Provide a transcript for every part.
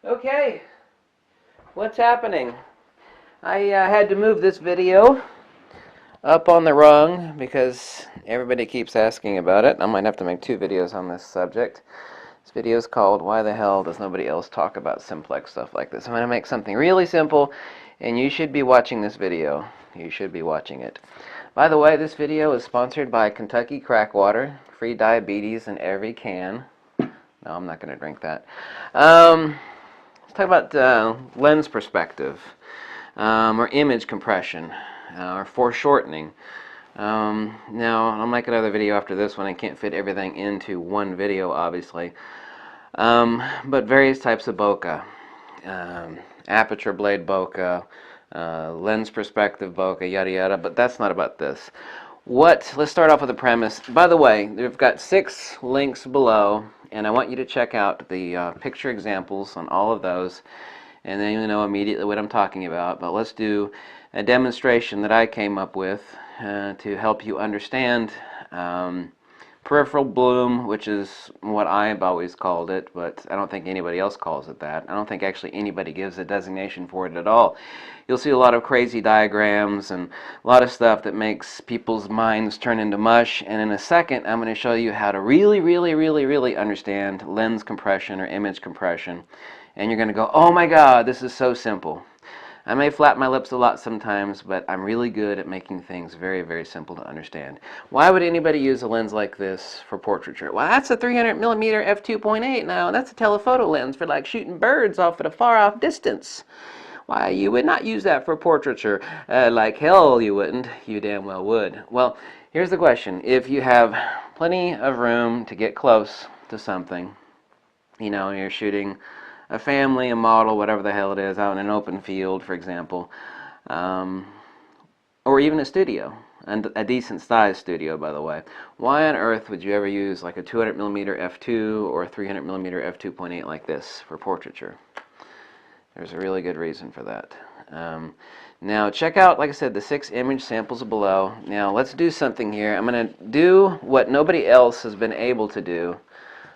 Okay, what's happening? I had to move this video up on the rung because everybody keeps asking about it. I might have to make two videos on this subject. This video is called Why the Hell Does Nobody Else Talk About Simplex Stuff Like This? I'm going to make something really simple, and you should be watching this video. You should be watching it. By the way, this video is sponsored by Kentucky Crackwater. Free diabetes in every can. No, I'm not going to drink that. Let's talk about lens perspective, or image compression, or foreshortening. Now, I'll make another video after this one. I can't fit everything into one video, obviously. But various types of bokeh, aperture blade bokeh, lens perspective bokeh, yada yada. But that's not about this. Let's start off with a premise. By the way, we've got 6 links below, and I want you to check out the picture examples on all of those, and then you'll know immediately what I'm talking about. But let's do a demonstration that I came up with to help you understand peripheral bloom, which is what I've always called it, but I don't think anybody else calls it that. I don't think actually anybody gives a designation for it at all. You'll see a lot of crazy diagrams and a lot of stuff that makes people's minds turn into mush, and in a second I'm going to show you how to really understand lens compression or image compression, and you're going to go, oh my god, this is so simple. I may flap my lips a lot sometimes, but I'm really good at making things very simple to understand. Why would anybody use a lens like this for portraiture? Well, that's a 300mm f2.8 now. That's a telephoto lens for like shooting birds off at a far off distance. Why, you would not use that for portraiture. Like hell you wouldn't. You damn well would. Well, here's the question. If you have plenty of room to get close to something, you know, you're shooting a family, a model, whatever the hell it is, out in an open field, for example, or even a studio, and a decent sized studio, by the way. Why on earth would you ever use like a 200mm f2 or a 300mm f2.8 like this for portraiture? There's a really good reason for that. Now check out, like I said, the 6 image samples below. Now let's do something here. I'm going to do what nobody else has been able to do,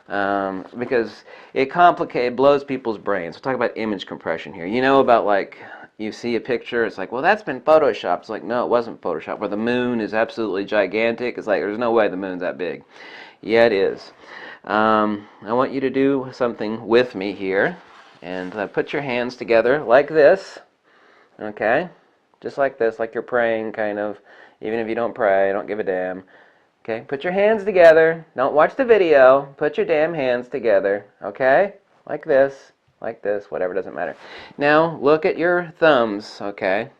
because it blows people's brains. We'll talk about image compression here. You know about, like, you see a picture, it's like, well, that's been photoshopped. It's like, no, it wasn't photoshopped. Where the moon is absolutely gigantic. It's like, there's no way the moon's that big. Yeah, it is. I want you to do something with me here, and put your hands together like this, okay? Just like this, like you're praying, kind of. Even if you don't pray, don't give a damn. Okay, put your hands together. Don't watch the video. Put your damn hands together, okay? Like this, whatever, doesn't matter. Now, look at your thumbs, okay?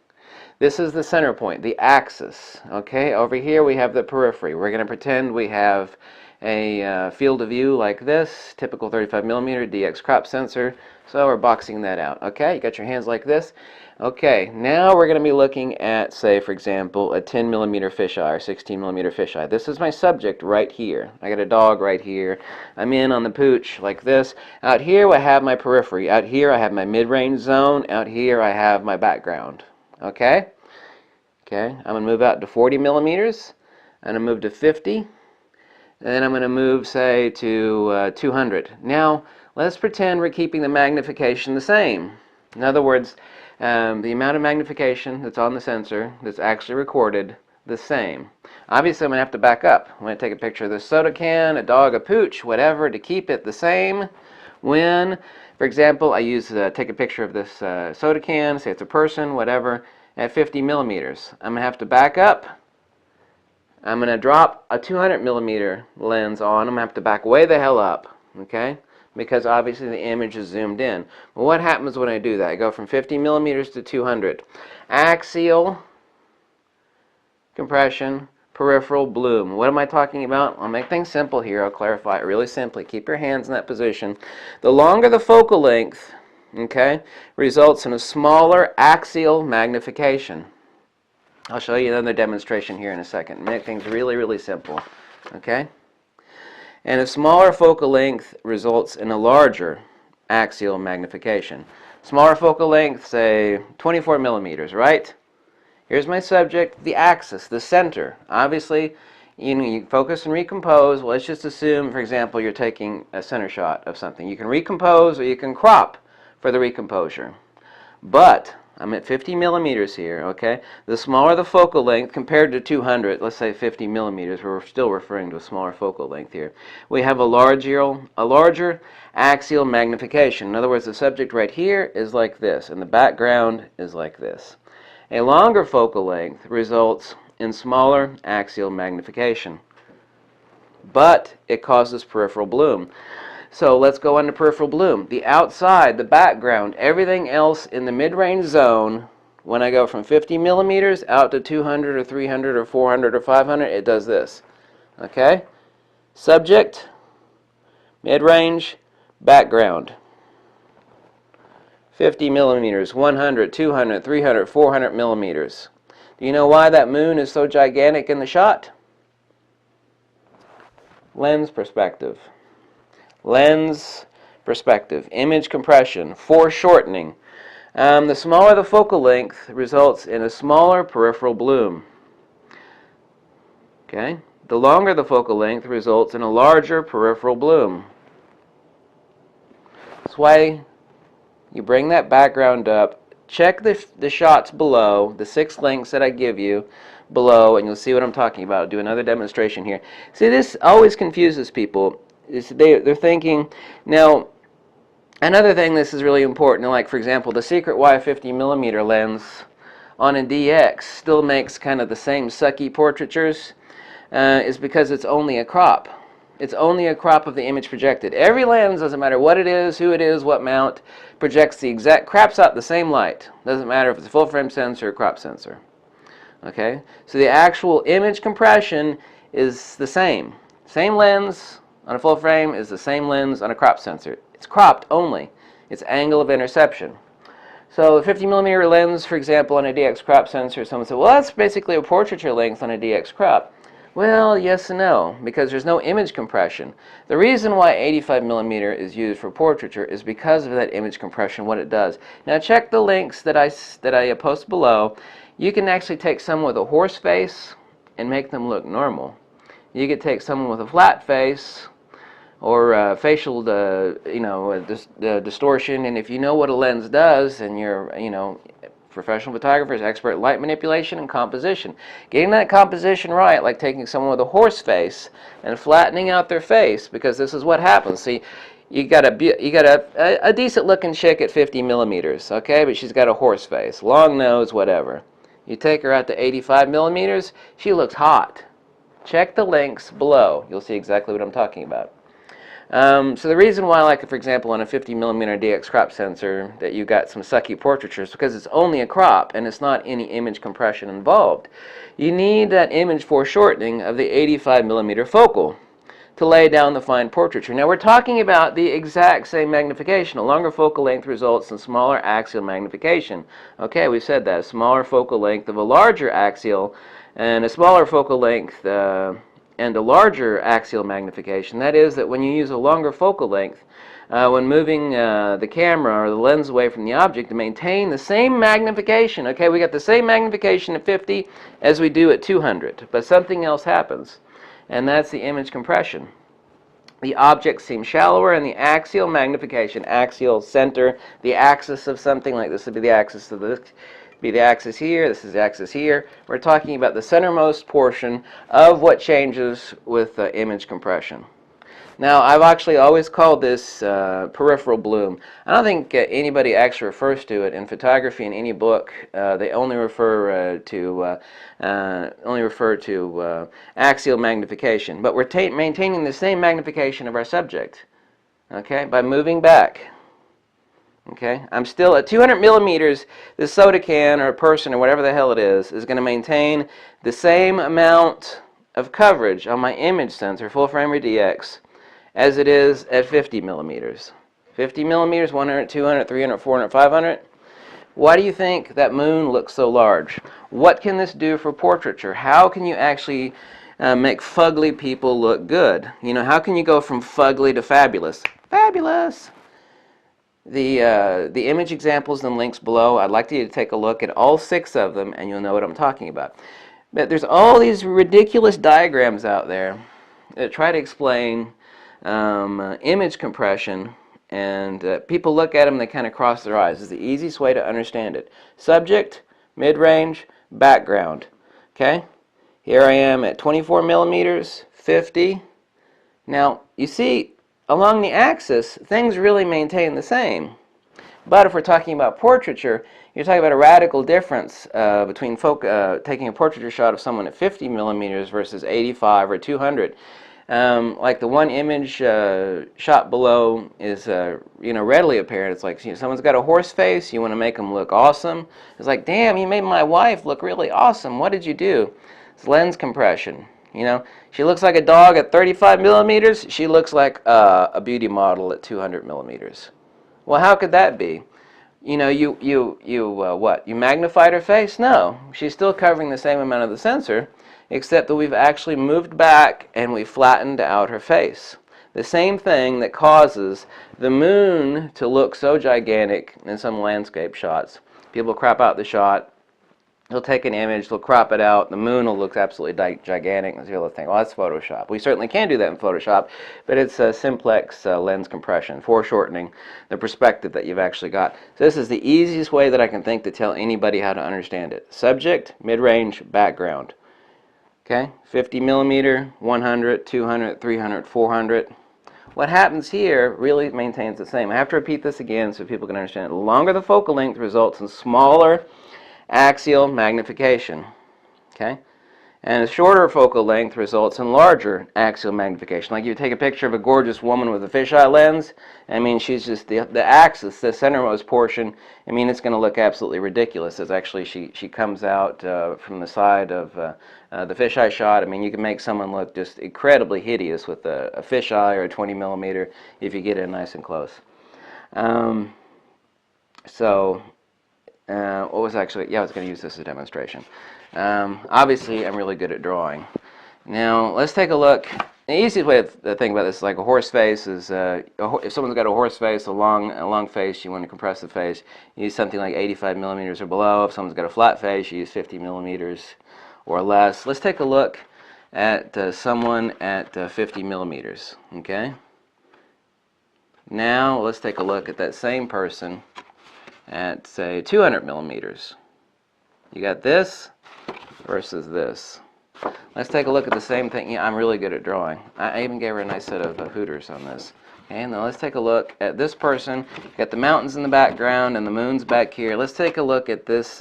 This is the center point, the axis, okay? Over here we have the periphery. We're going to pretend we have a field of view like this, typical 35mm DX crop sensor. So we're boxing that out, okay? You got your hands like this. Okay, now we're going to be looking at, say, for example, a 10mm fisheye or 16mm fisheye. This is my subject right here. I got a dog right here. I'm in on the pooch like this. Out here I have my periphery. Out here I have my mid-range zone. Out here I have my background. Okay? Okay, I'm going to move out to 40mm. I'm going to move to 50. And then I'm going to move, say, to 200. Now, let's pretend we're keeping the magnification the same. In other words, the amount of magnification that's on the sensor that's actually recorded, the same. Obviously, I'm going to have to back up. I'm going to take a picture of this soda can, a dog, a pooch, whatever, to keep it the same. When, for example, I take a picture of this soda can, say it's a person, whatever, at 50mm. I'm going to have to back up. I'm going to drop a 200mm lens on. I'm going to have to back way the hell up, okay? Because obviously the image is zoomed in. Well, what happens when I do that? I go from 50mm to 200. Axial compression, peripheral bloom. What am I talking about? I'll make things simple here. I'll clarify it really simply. Keep your hands in that position. The longer the focal length, okay, results in a smaller axial magnification. I'll show you another demonstration here in a second. Make things really simple, okay? And a smaller focal length results in a larger axial magnification. Smaller focal length, say 24mm, right? Here's my subject, the axis, the center. Obviously, you focus and recompose. Well, let's just assume, for example, you're taking a center shot of something. You can recompose or you can crop for the recomposure. But I'm at 50 millimeters here, okay? The smaller the focal length compared to 200, let's say 50 millimeters, we're still referring to a smaller focal length here. We have a larger axial magnification. In other words, the subject right here is like this, and the background is like this. A longer focal length results in smaller axial magnification, but it causes peripheral bloom. So let's go on to peripheral bloom. The outside, the background, everything else in the mid-range zone, when I go from 50 millimeters out to 200 or 300 or 400 or 500, it does this. Okay? Subject, mid-range, background. 50 millimeters, 100, 200, 300, 400 millimeters. Do you know why that moon is so gigantic in the shot? Lens perspective. Lens perspective, image compression, foreshortening. The smaller the focal length results in a smaller peripheral bloom. Okay? The longer the focal length results in a larger peripheral bloom. That's why you bring that background up, check the shots below, the 6 links that I give you below, and you'll see what I'm talking about. I'll do another demonstration here. See, this always confuses people. They're thinking, now, another thing this is really important, like for example, the Secret Y 50 millimeter lens on a DX still makes kind of the same sucky portraitures, is because it's only a crop. It's only a crop of the image projected. Every lens, doesn't matter what it is, who it is, what mount, projects the exact, craps out the same light. Doesn't matter if it's a full frame sensor or crop sensor. Okay? So the actual image compression is the same. Same lens on a full frame is the same lens on a crop sensor. It's cropped only. It's angle of interception. So a 50 millimeter lens, for example, on a DX crop sensor, someone said, well, that's basically a portraiture length on a DX crop. Well, yes and no, because there's no image compression. The reason why 85 millimeter is used for portraiture is because of that image compression, what it does. Now check the links that I post below. You can actually take someone with a horse face and make them look normal. You could take someone with a flat face or facial distortion, and if you know what a lens does, and you're professional photographers, expert in light manipulation and composition, getting that composition right, like taking someone with a horse face and flattening out their face, because this is what happens. See, you got a decent looking chick at 50 millimeters, okay, but she's got a horse face, long nose, whatever. You take her out to 85 millimeters, she looks hot. Check the links below. You'll see exactly what I'm talking about. So the reason why, like for example, on a 50 millimeter DX crop sensor, that you got some sucky portraitures, because it's only a crop and it's not any image compression involved. You need that image foreshortening of the 85 millimeter focal to lay down the fine portraiture. Now we're talking about the exact same magnification. A longer focal length results in smaller axial magnification. Okay, we said that. A smaller focal length of a larger axial and a smaller focal length and a larger axial magnification. That is, that when you use a longer focal length, when moving the camera or the lens away from the object, to maintain the same magnification. Okay, we got the same magnification at 50 as we do at 200, but something else happens, and that's the image compression. The object seems shallower, and the axial magnification, axial center, the axis of something, like this would be the axis of this, be the axis here, this is the axis here. We're talking about the centermost portion of what changes with image compression. Now, I've actually always called this peripheral bloom. I don't think anybody actually refers to it in photography in any book. They only refer to axial magnification. But we're maintaining the same magnification of our subject, okay, by moving back. Okay, I'm still at 200 millimeters. This soda can or a person or whatever the hell it is going to maintain the same amount of coverage on my image sensor, full frame or DX, as it is at 50 millimeters. 50 millimeters, 100, 200, 300, 400, 500. Why do you think that moon looks so large? What can this do for portraiture? How can you actually make fugly people look good? You know, how can you go from fugly to fabulous? Fabulous! The image examples and links below, I'd like you to take a look at all 6 of them, and you'll know what I'm talking about. But there's all these ridiculous diagrams out there that try to explain image compression and people look at them, they kind of cross their eyes. It's the easiest way to understand it. Subject, mid-range, background. Okay? Here I am at 24 millimeters, 50. Now, you see, along the axis, things really maintain the same. But if we're talking about portraiture, you're talking about a radical difference between taking a portraiture shot of someone at 50 millimeters versus 85 or 200. Like the one image shot below is readily apparent. It's like someone's got a horse face. You want to make them look awesome. It's like, damn, you made my wife look really awesome. What did you do? It's lens compression. She looks like a dog at 35 millimeters. She looks like a beauty model at 200 millimeters. Well, how could that be? What? You magnified her face? No. She's still covering the same amount of the sensor, except that we've actually moved back and we flattened out her face. The same thing that causes the moon to look so gigantic in some landscape shots. People crop out the shot. They'll take an image, they'll crop it out, the moon will look absolutely gigantic, and you'll think, well, that's Photoshop. We certainly can do that in Photoshop, but it's a simplex lens compression, foreshortening the perspective that you've actually got. So this is the easiest way that I can think to tell anybody how to understand it. Subject, mid-range, background. Okay, 50 millimeter, 100, 200, 300, 400. What happens here really maintains the same. I have to repeat this again so people can understand it. The longer the focal length results in smaller axial magnification, okay? And a shorter focal length results in larger axial magnification. Like you take a picture of a gorgeous woman with a fisheye lens, she's just the axis, the centermost portion, it's going to look absolutely ridiculous as actually she comes out from the side of the fisheye shot. You can make someone look just incredibly hideous with a fisheye or a 20 millimeter if you get it nice and close. What was actually, I was going to use this as a demonstration. Obviously, I'm really good at drawing. Now, let's take a look. The easiest way to think about this is like a horse face is, if someone's got a horse face, a long face, you want to compress the face, you use something like 85 millimeters or below. If someone's got a flat face, you use 50 millimeters or less. Let's take a look at someone at 50 millimeters, okay? Now, let's take a look at that same person at, say, 200 millimeters. You got this versus this. Let's take a look at the same thing. Yeah, I'm really good at drawing. I even gave her a nice set of hooters on this. Okay, now let's take a look at this person. You got the mountains in the background and the moon's back here. Let's take a look at this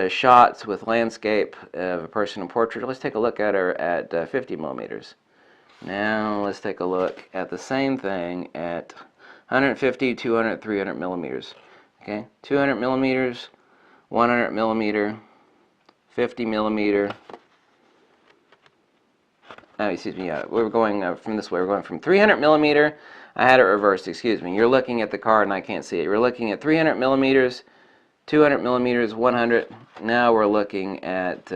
shots with landscape of a person in portrait. Let's take a look at her at 50 millimeters. Now let's take a look at the same thing at 150, 200, 300 millimeters. Okay, 200 millimeters, 100 millimeter, 50 millimeter. We're going from this way. We're going from 300 millimeter. I had it reversed, excuse me. You're looking at the card and I can't see it. We're looking at 300 millimeters, 200 millimeters, 100. Now we're looking at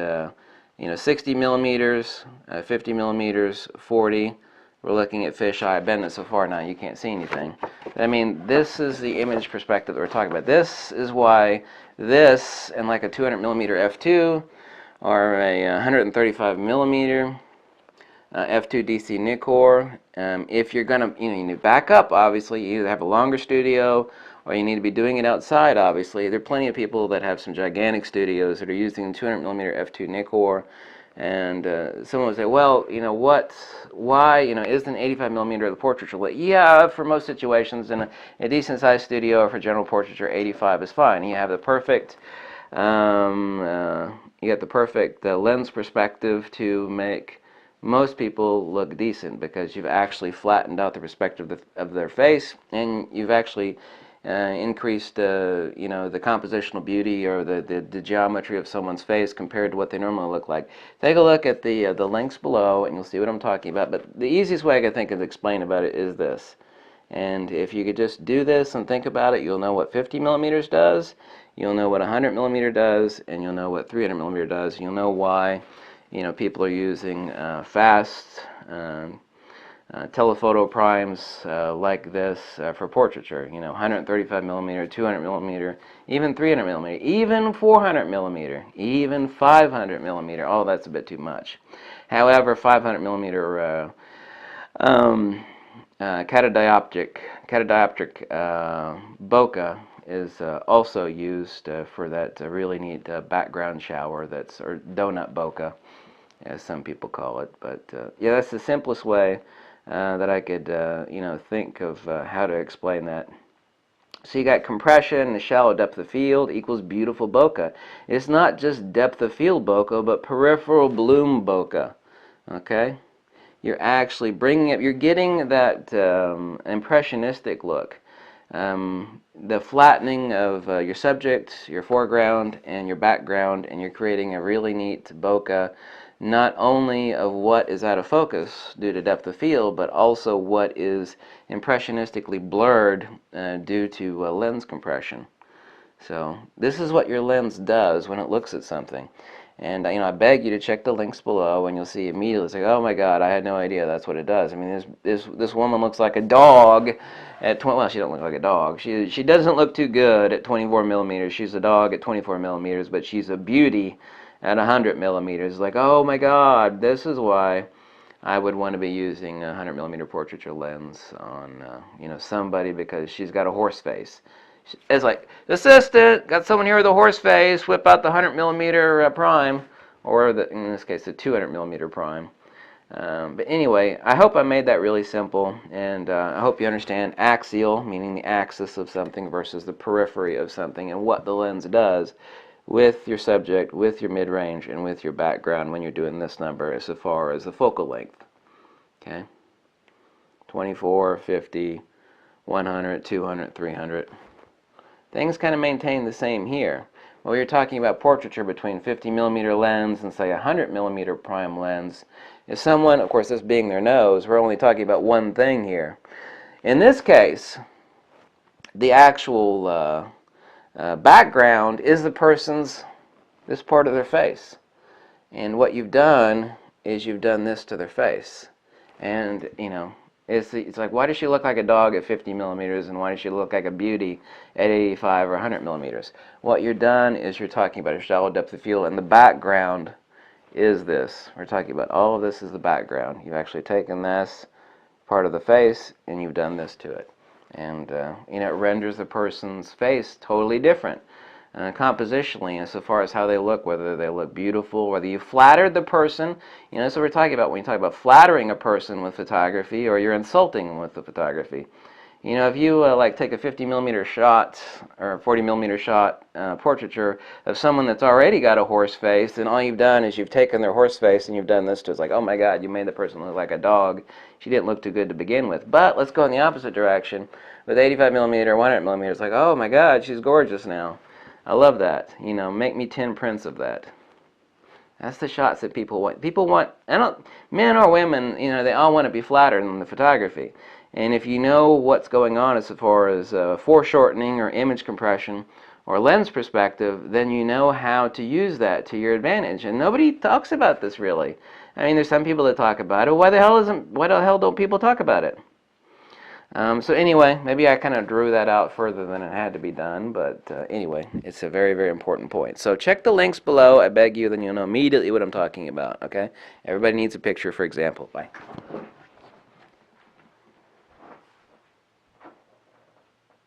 60 millimeters, 50 millimeters, 40. We're looking at fisheye. I bend it so far now you can't see anything. This is the image perspective that we're talking about. This is why this and like a 200 millimeter f2 or a 135 millimeter f2 DC Nikkor. If you're gonna, you need to back up. Obviously, you either have a longer studio or you need to be doing it outside. Obviously, there are plenty of people that have some gigantic studios that are using 200 millimeter f2 Nikkor. And someone would say, well, why, isn't 85 millimeter the portraiture? Yeah, for most situations in a decent sized studio or for general portraiture, 85 is fine. You have the perfect, lens perspective to make most people look decent because you've actually flattened out the perspective of their face and you've actually increased the compositional beauty or the geometry of someone's face compared to what they normally look like. Take a look at the links below and you'll see what I'm talking about. But the easiest way I can think of to explain about it is this. And if you could just do this and think about it, you'll know what 50 millimeters does, you'll know what 100 millimeter does, and you'll know what 300 millimeter does. You'll know why people are using fast telephoto primes like this for portraiture. 135 millimeter, 200 millimeter, even 300 millimeter, even 400 millimeter, even 500 millimeter. Oh, that's a bit too much. However, 500 millimeter catadioptric catadioptric bokeh is also used for that really neat background shower, that's, or donut bokeh, as some people call it. But yeah, that's the simplest way that I could think of how to explain that. So you got compression, the shallow depth of field equals beautiful bokeh. It's not just depth of field bokeh, but peripheral bloom bokeh. Okay? You're actually bringing up, you're getting that impressionistic look. The flattening of your subject, your foreground, and your background, and you're creating a really neat bokeh, not only of what is out of focus due to depth of field, but also what is impressionistically blurred due to lens compression. So this is what your lens does when it looks at something. And I beg you to check the links below, and you'll see immediately. It's like, oh my God, I had no idea that's what it does. I mean, this woman looks like a dog at 20. Well, she don't look like a dog. She doesn't look too good at 24 millimeters. She's a dog at 24 millimeters, but she's a beauty at 100 millimeters. Like, oh my God, this is why I would want to be using a 100 millimeter portraiture lens on somebody, because she's got a horse face. It's like, assistant, got someone here with a horse face, whip out the 100 millimeter prime, or in this case the 200 millimeter prime. But anyway, I hope I made that really simple, and I hope you understand axial, meaning the axis of something, versus the periphery of something, and what the lens does with your subject, with your mid-range, and with your background when you're doing this number as far as the focal length. Okay? 24, 50, 100, 200, 300. Things kind of maintain the same here. Well, you're talking about portraiture between 50 millimeter lens and say a 100 millimeter prime lens. If someone, of course this being their nose, we're only talking about one thing here. In this case, the actual background is the person's, this part of their face. And what you've done is you've done this to their face. And, it's like, why does she look like a dog at 50 millimeters, and why does she look like a beauty at 85 or 100 millimeters? What you're done is you're talking about a shallow depth of field, and the background is this. We're talking about all of this is the background. You've actually taken this part of the face, and you've done this to it. And, it renders the person's face totally different. Compositionally, insofar as how they look, whether they look beautiful, whether you flattered the person. That's what we're talking about when you talk about flattering a person with photography, or you're insulting them with the photography. If you take a 50 millimeter shot or 40 millimeter shot portraiture of someone that's already got a horse face, and all you've done is you've taken their horse face and you've done this to, it's like, oh my God, you made the person look like a dog. She didn't look too good to begin with. But let's go in the opposite direction with 85 millimeter, 100 millimeter. It's like, oh my God, she's gorgeous now. I love that. Make me 10 prints of that. That's the shots that people want. People want, men or women, they all want to be flattered in the photography. And if you know what's going on as far as foreshortening or image compression or lens perspective, then you know how to use that to your advantage. And nobody talks about this really. I mean, there's some people that talk about it. Why the hell don't people talk about it? So anyway, maybe I kind of drew that out further than it had to be done, but anyway, it's a very, very important point. So check the links below, I beg you, then you'll know immediately what I'm talking about, okay? Everybody needs a picture, for example. Bye.